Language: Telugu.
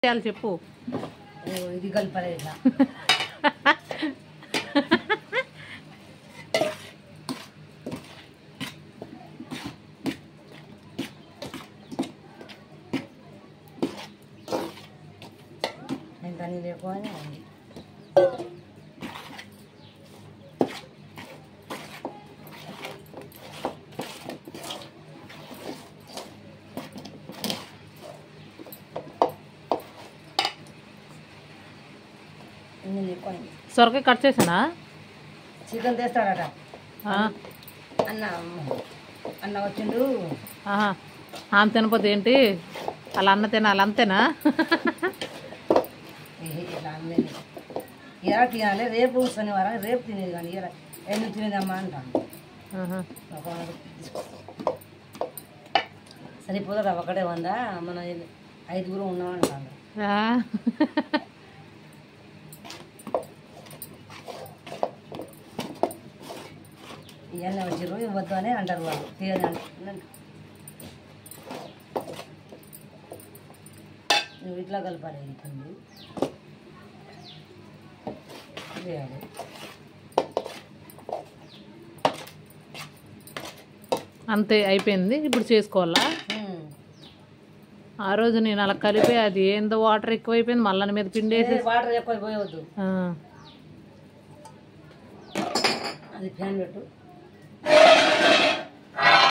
చేయాలి చెప్పు. ఇది కలపాలి ఇట్లా. ఎంత నీళ్ళు ఎక్కువ సొరకాయ కట్ చేసానా? చికెన్ తెస్తాడట అన్న. అన్న వచ్చిండు. ఆమె తినపోతే ఏంటి, అలా అన్న తినాలి అంతేనా? ఇలా తినాలి, రేపు శనివారం రేపు తినేది కానీ ఇలా ఎందుకు తినేదమ్మా అంటాను. సరిపోతుంది ఒకటే ఉందా, మన 5గురు ఉన్నామంటాను. ఇవన్నీ వచ్చారు వద్దు అని అంటారు వాళ్ళు. తీయని అంటారు. నువ్వు ఇట్లా కలపాలి. అవుతుంది చేయాలి. అంతే అయిపోయింది. ఇప్పుడు చేసుకోవాలా? ఆ రోజు నేను అలా కలిపి అది ఏందో వాటర్ ఎక్కువైపోయింది, మళ్ళీ మీద పిండి వేసి. వాటర్ ఎక్కువ పోయవద్దు. అది ఫ్యాన్ పెట్టు.